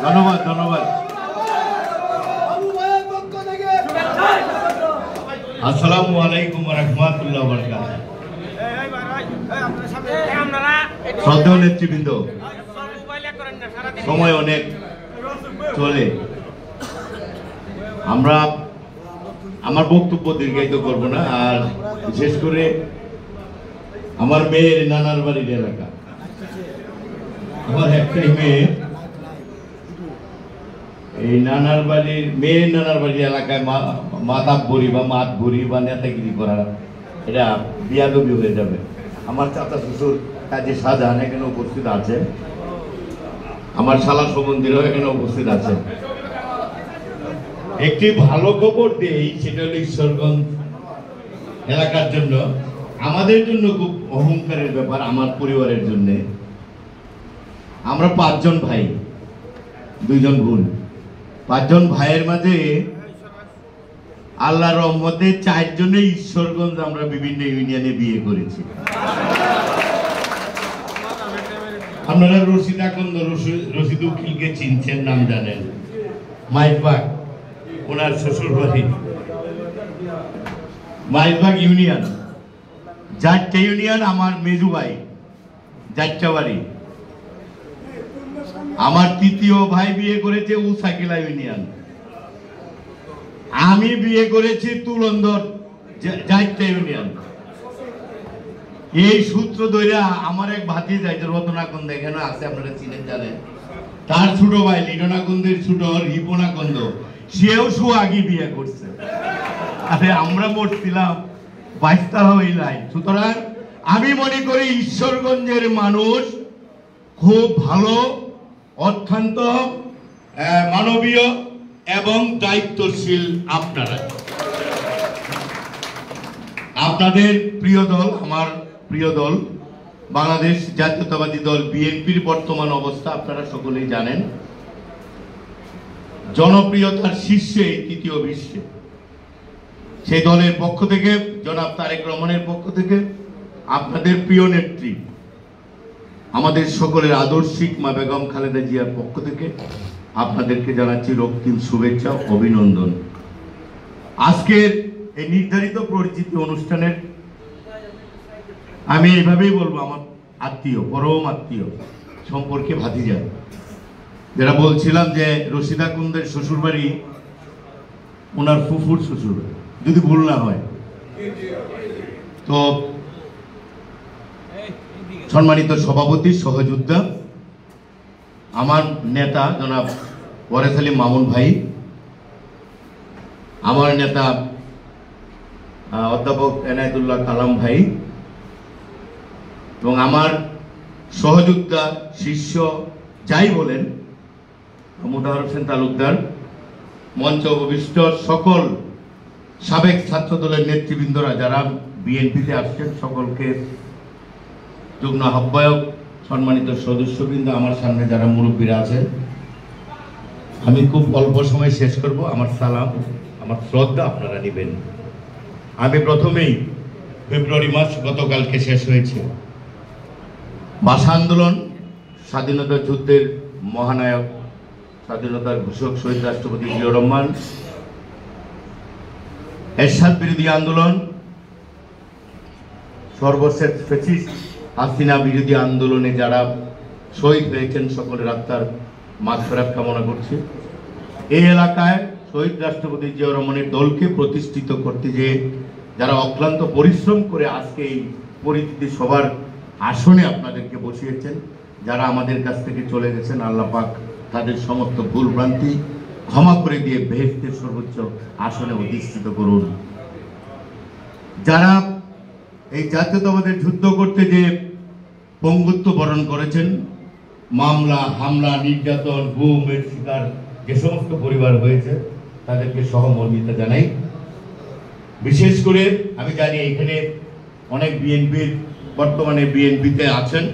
ধন্যবাদ ধন্যবাদ। আসসালামু আলাইকুম ওয়া রাহমাতুল্লাহি ওয়া বারাকাতুহু। শ্রদ্ধেয় নেতৃবৃন্দ, সময় অনেক চলে, আমরা আমার বক্তব্য দীর্ঘায়িত করব না। আর বিশেষ করে আমার মেয়ের নানার বাড়ির এলাকা, আমার একটাই মেয়ে, এই নানার বাড়ির মেয়ের নানার বাড়ির এলাকায় মাতাব্বরি বা মাতবরি বা নেতাগিরি করা, এটা বিয়াদবি হয়ে যাবে। আমার চাচা শ্বশুর কাজী শাহজাহান এখানে উপস্থিত আছে, আমার শালা সম্বন্ধীরাও এখানে উপস্থিত আছে। একটি ভালো খবর দেই, সেটা হলো ঈশ্বরগঞ্জ এলাকার জন্য, আমাদের জন্য খুব অহংকারের ব্যাপার, আমার পরিবারের জন্য। আমরা 5 জন ভাই, 2 জন বোন। 5 জন ভাইয়ের মাঝে আল্লাহর রহমতে 4 জনে ঈশ্বরগঞ্জ আমরা বিভিন্ন ইউনিয়নে বিয়ে করেছি। আপনারা রশিদ আকন্দ রশিদ উকিলকে চিনছেন, নাম জানেন, মাইজবাগ ওনার শ্বশুর বাড়ি, মাইজবাগ ইউনিয়ন। 4টে ইউনিয়ন আমার মেজু ভাই, 4টা বাড়ি। আমার 3য় ভাই বিয়ে করেছে উসাকিলা ইউনিয়ন, আমি বিয়ে করেছি তুলন্দর 4টে ইউনিয়ন। এই সূত্র ধরে আমার এক ভাতিজা রতনাকন্দ এখানে আছে, আপনারা চিনেন জানেন, তার ছোট ভাই লিডনাকন্দের ছোট রিপনাকন্দ, সেও সুয়াগি বিয়ে করছে। আরে আমরা মোট ছিলাম 22টা হই লাইন। সুতরাং আমি মনে করি ঈশ্বরগঞ্জের মানুষ খুব ভালো, অত্যন্ত মানবীয় এবং দায়িত্বশীল। আপনাদের প্রিয় দল, আমার প্রিয় দল বাংলাদেশ জাতীয়তাবাদী দল বিএনপির বর্তমান অবস্থা আপনারা সকলেই জানেন। জনপ্রিয়তার শীর্ষে, 3য় বিশ্বে। সেই দলের পক্ষ থেকে, জনাব তারেক রহমানের পক্ষ থেকে, আপনাদের প্রিয় নেত্রী, আমাদের সকলের আদর্শিক মা বেগম খালেদা জিয়ার পক্ষ থেকে আপনাদেরকে জানাচ্ছি রক্তিম শুভেচ্ছা, অভিনন্দন। আজকের এই নির্ধারিত পরিচিতি অনুষ্ঠানের আমি এইভাবেই বলবো, আমার আত্মীয়, পরম আত্মীয় সম্পর্কে ভাতিজা, যারা বলছিলাম যে রশিদা কুন্দের শ্বশুর বাড়ি ওনার ফুফুর শ্বশুর, যদি ভুল না হয়। তো সম্মানিত সভাপতি, সহযোদ্ধা, আমার নেতা জনাব ওয়ারেস আলী মামুন ভাই, আমার নেতা অধ্যাপক এনায়েতুল্লাহ কালাম ভাই, এবং আমার সহযোদ্ধা, শিষ্য, যাই বলেন, মোতাহার হোসেন তালুকদার, মঞ্চ উপবিষ্ট সকল সাবেক ছাত্র দলের নেতৃবৃন্দরা যারা বিএনপিতে আসছেন, সকলকে, যুগ্ম আহ্বায়ক, সম্মানিত সদস্যবৃন্দ, আমার সামনে যারা মুরব্বীরা আছেন, আমি খুব অল্প সময় শেষ করব। আমার সালাম, আমার শ্রদ্ধা আপনারা নেবেন। আমি প্রথমেই, ফেব্রুয়ারি মাস গতকালকে শেষ হয়েছে, ভাষা আন্দোলন, স্বাধীনতা যুদ্ধের মহানায়ক, স্বাধীনতার ঘোষক শহীদ রাষ্ট্রপতি জিয়াউর রহমান, এরশাদ বিরোধী আন্দোলন, সর্বশেষ ফ্যাসিস্ট হাসিনা বিরোধী আন্দোলনে যারা শহীদ হয়েছেন, সকলের আত্মার মাগফিরাত কামনা করছি। এই এলাকায় শহীদ রাষ্ট্রপতি জিয়াউর রহমানের দলকে প্রতিষ্ঠিত করতে যে যারা অক্লান্ত পরিশ্রম করে আজকে এই পরিচিতি সবার আসনে আপনাদেরকে বসিয়েছেন, যারা আমাদের কাছ থেকে চলে গেছেন, আল্লাহ পাক তাদের সমস্ত ভুল ভ্রান্তি ক্ষমা করে দিয়ে বেহেশতের সর্বোচ্চ আসনে অধিষ্ঠিত করুন। যারা এই জাতীয়তাবাদের যুদ্ধ করতে যে পঙ্গুত্ব বরণ করেছেন, মামলা, হামলা, নির্যাতন, গুমের শিকার যে সমস্ত পরিবার হয়েছে, তাদেরকে সহমর্মিতা জানাই। বিশেষ করে আমি জানি এখানে অনেক বিএনপির, বর্তমানে বিএনপিতে আছেন।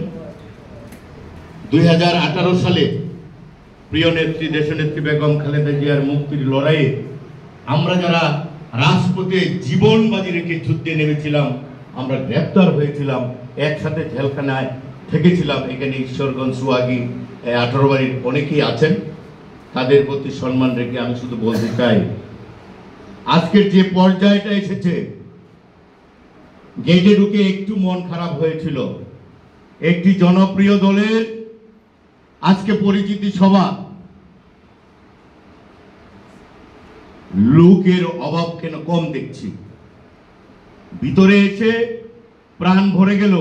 2018 সালে প্রিয় নেত্রী, দেশনেত্রী বেগম খালেদা জিয়ার মুক্তির লড়াইয়ে আমরা যারা রাজপথে জীবন বাজি রেখে যুদ্ধে নেমেছিলাম, আমরা গ্রেপ্তার হয়েছিলাম, একসাথে জেলখানায় থেকেছিলাম। এখানে ঈশ্বরগঞ্জ, সুয়াগী, 18 বাড়ির অনেকেই আছেন। তাদের প্রতি সম্মান রেখে আমি শুধু বলতে চাই, আজকের যে পর্যায়টা এসেছে, গেটে ঢুকে একটু মন খারাপ হয়েছিল। একটি জনপ্রিয় দলের আজকে পরিচিতি সভা, লোকের অভাব কেন কম দেখছি। ভিতরে এসে প্রাণ ভরে গেল।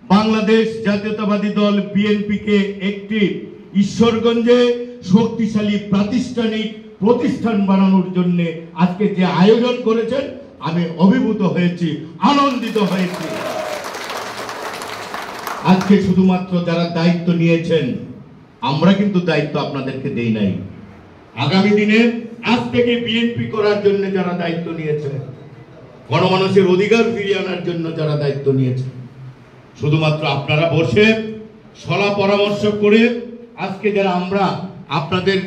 বাংলাদেশ জাতীয়তাবাদী দল বিএনপিকে একটি ঈশ্বরগঞ্জে শক্তিশালী প্রাতিষ্ঠানিক প্রতিষ্ঠান বানানোর জন্য আজকে যে আয়োজন করেছেন, আমি অভিভূত হয়েছি, আনন্দিত হয়েছি। আজকে শুধুমাত্র যারা দায়িত্ব নিয়েছেন, আমরা কিন্তু দায়িত্ব আপনাদেরকে দেই নাই। আগামী দিনে আজ থেকে বিএনপি করার জন্য যারা দায়িত্ব নিয়েছে, গণমানুষের অধিকার ফিরিয়ে আনার জন্য যারা দায়িত্ব নিয়েছে, শুধুমাত্র আপনারা বসে সলা পরামর্শ করে আজকে যারা আমরা আপনাদের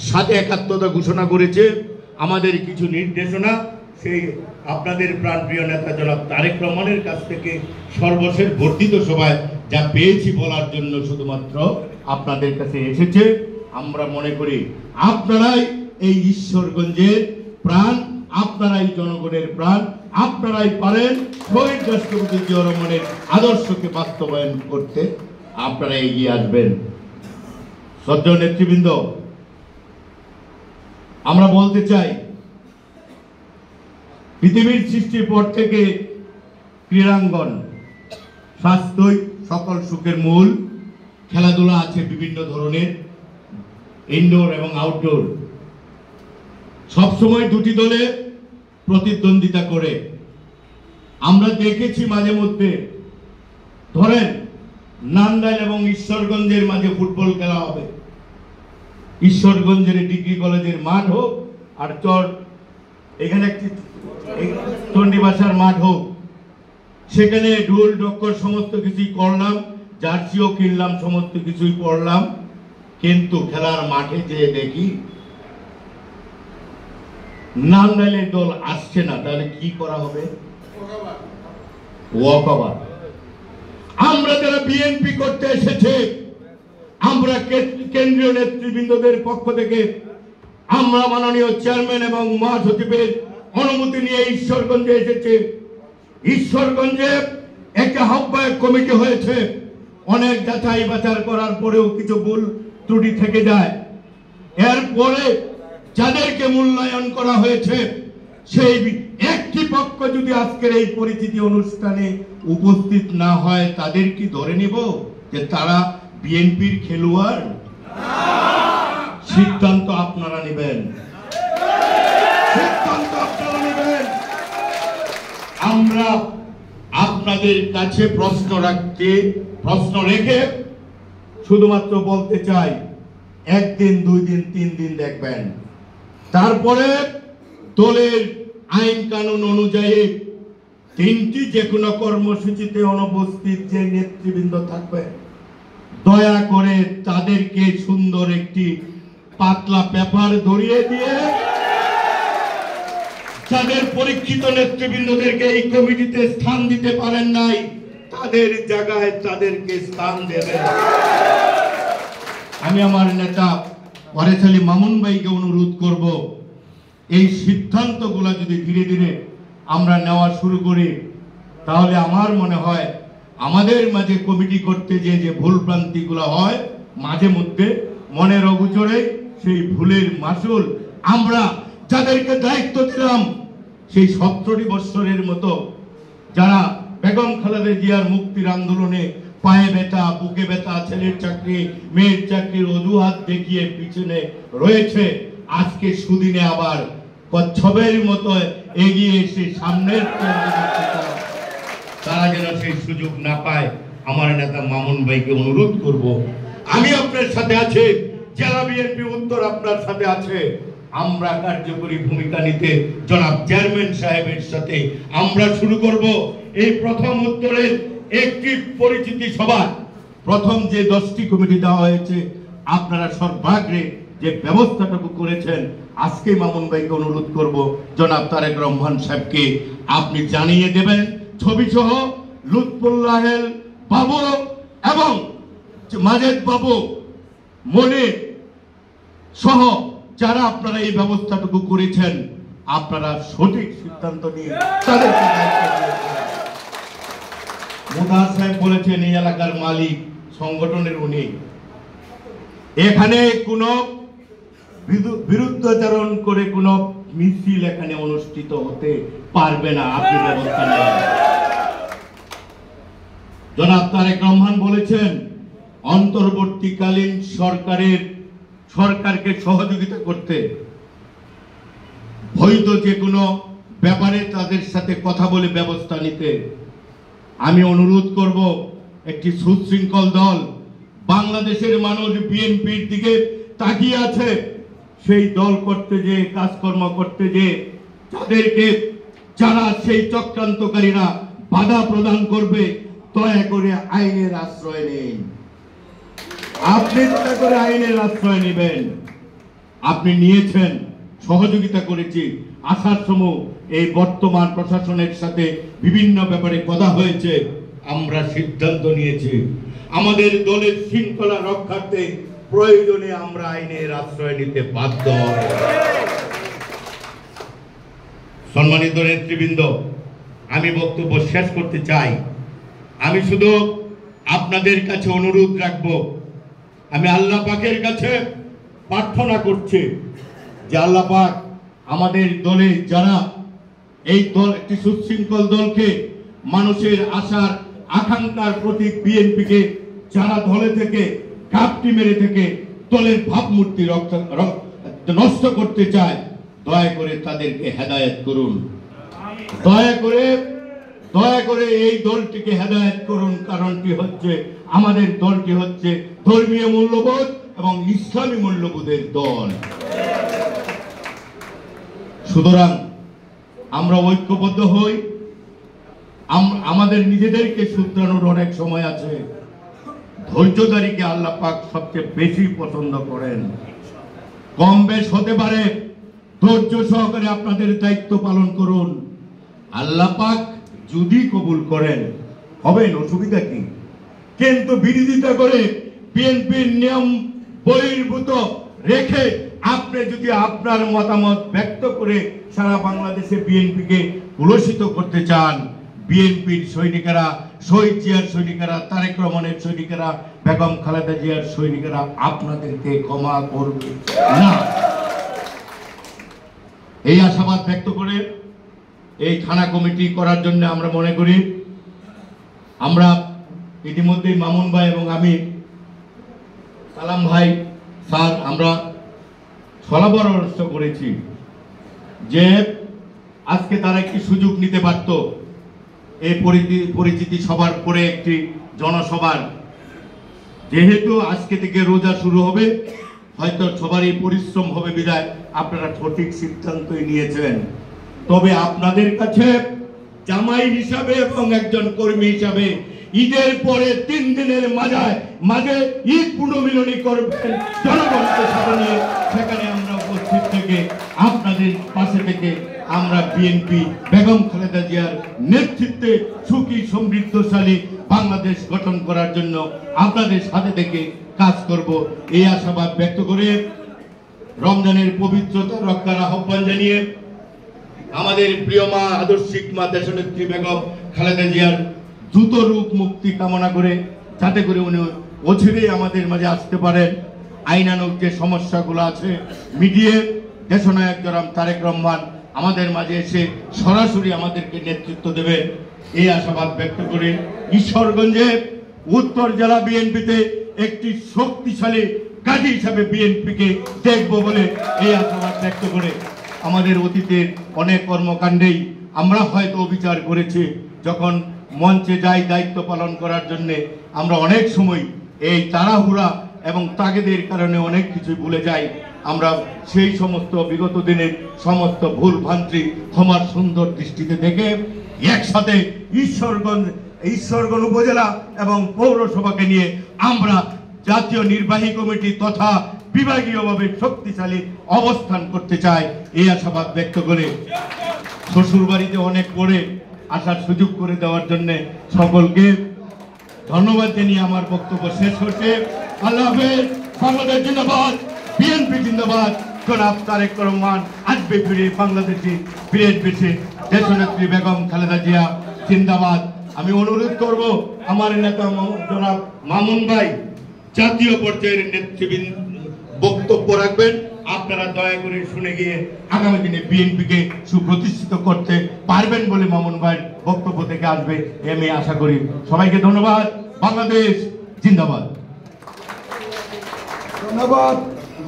সাথে একাত্মতা ঘোষণা করেছে, আমাদের কিছু নির্দেশনা সেই আপনাদের প্রাণপ্রিয় নেতা জনাব তারেক রহমানের কাছ থেকে সর্বশেষ বর্ধিত সভায় যা পেয়েছি বলার জন্য শুধুমাত্র আপনাদের কাছে এসেছে। আমরা মনে করি আপনারাই এই ঈশ্বরগঞ্জের প্রাণ, আপনারাই জনগণের প্রাণ, আপনারাই পারেন শহীদ রাষ্ট্রপতি জিয়াউর রহমানের আদর্শকে বাস্তবায়ন করতে, আপনারা এগিয়ে আসবেন। শ্রদ্ধেয় নেতৃবৃন্দ, আমরা বলতে চাই, পৃথিবীর সৃষ্টির পর থেকে ক্রীড়াঙ্গন, স্বাস্থ্যই সকল সুখের মূল। খেলাধুলা আছে বিভিন্ন ধরনের, ইনডোর এবং আউটডোর। সবসময় দুটি দলে প্রতিদ্বন্দ্বিতা করে। আমরা দেখেছি মাঝে মধ্যে, ধরেন নান্দাইল এবং ঈশ্বরগঞ্জের মাঝে ফুটবল খেলা হবে, ঈশ্বরগঞ্জের ডিগ্রি কলেজের মাঠ হোক আর এখানে একটি চণ্ডীবাসার মাঠ হোক, সেখানে ঢোল ডক্কর সমস্ত কিছুই করলাম, জার্সিও কিনলাম, সমস্ত কিছুই করলাম, কিন্তু খেলার মাঠে যে দেখি নান্দাইলের দল আসছে না, তাহলে কি করা হবে? ওয়াকওভার। আমরা যারা বিএনপি করতে এসেছে, আমরা কেন্দ্রীয় নেতৃবৃন্দদের পক্ষ থেকে আমরা মাননীয় চেয়ারম্যান এবং মহাসচিবের অনুমতি নিয়ে ঈশ্বরগঞ্জে এসেছে। ঈশ্বরগঞ্জে একটা আহ্বায়ক কমিটি হয়েছে। অনেক যাচাই বাছাই করার পরেও কিছু ভুল ত্রুটি থেকে যায়। এরপরে যাদেরকে মূল্যায়ন করা হয়েছে, সেই একটি পক্ষ যদি আজকের এই পরিচিতি অনুষ্ঠানে উপস্থিত না হয়, তাদের কি ধরে নিব যে তারা বিএনপির খেলোয়াড়? সিদ্ধান্ত আপনারা নেবেন, সিদ্ধান্ত আপনারা নেবেন। আমরা আপনাদের কাছে প্রশ্ন রেখে শুধুমাত্র বলতে চাই, একদিন, 2 দিন, 3 দিন দেখবেন, তারপরে দলের আইন কানুন অনুযায়ী 3টি যে কোনো কর্মসূচিতে অনুপস্থিত যে নেতৃবৃন্দ থাকবে, দয়া করে তাদেরকে সুন্দর একটি পাতলা পেপার ধরিয়ে দিয়ে যাদের পরীক্ষিত নেতৃবৃন্দদেরকে এই কমিটিতে স্থান দিতে পারেন নাই, তাদের জায়গায় তাদেরকে স্থান দেবেন। আমি আমার নেতা ওয়ারেস আলী মামুন ভাইকে অনুরোধ করব, এই সিদ্ধান্তগুলো যদি ধীরে ধীরে আমরা নেওয়া শুরু করি, তাহলে আমার মনে হয় আমাদের মাঝে কমিটি করতে যে ভুল ভ্রান্তিগুলো হয় মাঝে মধ্যে, মনের অগোচরে সেই ভুলের মাসুল আমরা যাদেরকে দায়িত্ব দিলাম, সেই 17 বৎসরের মতো যারা বেগম খালেদা জিয়ার মুক্তির আন্দোলনে পায়ে ব্যথা, বুকে ব্যথা, ছেলের চাকরি, মেয়ের চাকরির অজুহাত দেখিয়ে পিছনে রয়েছে, আজকে সুদিনে আবার কচ্ছপের মতো এগিয়ে এসে সামনের তারা যেন সেই সুযোগ না পায়। আমার নেতা মামুন ভাইকে অনুরোধ করব, আমি আপনার সাথে আছি, জেলা বিএনপি উত্তর আপনার সাথে আছে। আমরা কার্যকরী ভূমিকা নিতে জনাব চেয়ারম্যান সাহেবের সাথে আমরা শুরু করব এই প্রথম উত্তরের একটি পরিচিতি সভা। প্রথম যে 10টি কমিটি দেওয়া হয়েছে, আপনারা সর্বাগ্রে যে ব্যবস্থাটুকু করেছেন, আজকে মামুন ভাইকে অনুরোধ করব, জনাব তারেক রহমান সাহেবকে আপনি জানিয়ে দেবেন ছবি সহ, লুৎফুল্লাহ বাবু এবং মাজেদ বাবু, মনির, সহ যারা আপনারা এই ব্যবস্থাটুকু করেছেন, আপনারা সঠিক সিদ্ধান্ত নিয়ে তাদেরকে দায়িত্ব দিয়েছেন। মোতাহার সাহেব বলেছেন এই এলাকার মালিক সংগঠনের উনি, এখানে কোনো বিরুদ্ধাচরণ করে কোনো মিছিল এখানে অনুষ্ঠিত হতে পারবে না, আপনি ব্যবস্থা নেন। জনাব তারেক রহমান বলেছেন অন্তর্বর্তীকালীন সরকারকে সহযোগিতা করতে, বৈধ যে কোনো ব্যাপারে তাদের সাথে কথা বলে ব্যবস্থা নিতে। আমি অনুরোধ করব একটি সুশৃঙ্খল দল, বাংলাদেশের মানুষ বিএনপির দিকে তাকিয়ে আছে, সেই দল করতে যে কাজকর্ম করতে যে তাদেরকে যারা সেই চক্রান্তকারীরা বাধা প্রদান করবে, দয়া করে আইনের আশ্রয় নিন। আপনি দয়া করে আইনের আশ্রয় নেবেন। আপনি নিয়েছেন, সহযোগিতা করেছি, আসার সময় এই বর্তমান প্রশাসনের সাথে বিভিন্ন ব্যাপারে কথা হয়েছে, আমরা সিদ্ধান্ত নিয়েছি আমাদের দলের শৃঙ্খলা রক্ষার্থে প্রয়োজনে আমরা আইনের আশ্রয় নিতে বাধ্য হব। সম্মানিত নেতৃবৃন্দ, আমি বক্তব্য শেষ করতে চাই। আমি শুধু আপনাদের কাছে অনুরোধ রাখবো, আমি আল্লাহ পাকের কাছে প্রার্থনা করছি যে আল্লাহ পাক আমাদের দলে যারা এই দল, একটি সুশৃঙ্খল দলকে, মানুষের আশার আকাঙ্ক্ষার প্রতীক বিএনপিকে যারা দলে থেকে কাপটি মেরে থেকে দলের ভাবমূর্তি নষ্ট করতে চায়, দয়া করে তাদেরকে হেদায়েত করুন। দয়া করে এই দলটিকে হেদায়েত করুন। কারণটি হচ্ছে আমাদের দলটি হচ্ছে ধর্মীয় মূল্যবোধ এবং ইসলামী মূল্যবোধের দল। সুতরাং আমরা ঐক্যবদ্ধ হই। আমাদের নিজেদেরকে শুধরানোর অনেক সময় আছে। ধৈর্যধারীকে আল্লাহ পাক সবচেয়ে বেশি পছন্দ করেন। কম বেশ হতে পারে, ধৈর্য সহকারে আপনাদের দায়িত্ব পালন করুন। আল্লাহ পাক যদি কবুল করেন হবেন, অসুবিধা কি? কিন্তু বিরোধিতা করে বিএনপির নিয়ম বহির্ভূত রেখে আপনি যদি আপনার মতামত ব্যক্ত করে সারা বাংলাদেশে বিএনপিকে কুলসিত করতে চান, বিএনপির সৈনিকেরা, শহীদ জিয়ার সৈনিকেরা, তারেক রহমানের সৈনিকেরা, বেগম খালেদা জিয়ার সৈনিকেরা আপনাদেরকে ক্ষমা করবে না। এই আশাবাদ ব্যক্ত করে এই থানা কমিটি করার জন্য আমরা মনে করি, আমরা ইতিমধ্যে মামুন ভাই এবং আমি, সালাম ভাই, স্যার, আমরা পরামর্শ করেছি যে আজকে তারা একটি সুযোগ নিতে পারত, এই পরিচিতি সবার পরে একটি জনসভার। যেহেতু আজকে থেকে রোজা শুরু হবে, হয়তো সবারই পরিশ্রম হবে বিদায় আপনারা সঠিক সিদ্ধান্তই নিয়েছেন। তবে আপনাদের কাছে জামাই হিসাবে এবং একজন কর্মী হিসাবে ঈদের পরে 3 দিনের মাঝে ঈদ পুনর্মিলনী করবেন জনগণকে সাথে নিয়ে। সেখানে আমরা উপস্থিত থেকে আপনাদের পাশে থেকে আমরা বিএনপি বেগম খালেদা জিয়ার নেতৃত্বে সুখী সমৃদ্ধশালী বাংলাদেশ গঠন করার জন্য আপনাদের সাথে থেকে কাজ করব, এই আশাবাদ ব্যক্ত করে রমজানের পবিত্রতা রক্ষার আহ্বান জানিয়ে আমাদের প্রিয় মা, আদর্শিক মা দেশনেত্রী বেগম খালেদা জিয়ার দ্রুত রূপ মুক্তি কামনা করে, যাতে করে উনি অচিরেই আমাদের মাঝে আসতে পারেন, আইনানুগ যে সমস্যাগুলো আছে মিটিয়ে দেশনায়ক জনাব তারেক রহমান আমাদের মাঝে এসে সরাসরি আমাদেরকে নেতৃত্ব দেবে, এই আশাবাদ ব্যক্ত করে ঈশ্বরগঞ্জে উত্তর জেলা বিএনপিতে একটি শক্তিশালী কাজী হিসাবে বিএনপিকে দেখব বলে এই আশাবাদ ব্যক্ত করে আমাদের অতীতের অনেক কর্মকাণ্ডেই আমরা হয়তো বিচার করেছি। যখন মঞ্চে যাই দায়িত্ব পালন করার জন্য, আমরা অনেক সময় এই তাড়াহুড়া এবং তাগিদের কারণে অনেক কিছু ভুলে যাই। আমরা সেই সমস্ত বিগত দিনের সমস্ত ভুল ভ্রান্তি ক্ষমার সুন্দর দৃষ্টিতে দেখে একসাথে ঈশ্বরগঞ্জ উপজেলা এবং পৌরসভাকে নিয়ে আমরা জাতীয় নির্বাহী কমিটি তথা বিভাগীয়ভাবে শক্তিশালী অবস্থান করতে চাই, এই আশাবাদ ব্যক্ত করে শ্বশুর বাড়িতে অনেক পরে আসার সুযোগ করে দেওয়ার জন্য সকলকে ধন্যবাদ জানিয়ে আমার বক্তব্য শেষ হচ্ছে। আল্লাহ হাফেজ। বাংলাদেশ জিন্দাবাদ। বিএনপি জিন্দাবাদ। জনাব তারেক রহমান আসবে ফিরে, বাংলাদেশে ফিরে এসেছে দেশনেত্রী বেগম খালেদা জিয়া জিন্দাবাদ। আমি অনুরোধ করব আমার নেতা জনাব মামুন ভাই জাতীয় পর্যায়ের নেতৃবৃন্দ বক্তব্য রাখবেন। আপনারা দয়া করে শুনে গিয়ে আগামী দিনে বিএনপিকে সুপ্রতিষ্ঠিত করতে পারবেন বলে মামুন ভাই বক্তব্য থেকে আসবে আমি আশা করি। সবাইকে ধন্যবাদ। বাংলাদেশ জিন্দাবাদ। ধন্যবাদ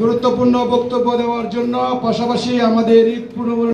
গুরুত্বপূর্ণ বক্তব্য দেওয়ার জন্য। পাশাপাশি আমাদের ঈদ পূর্ব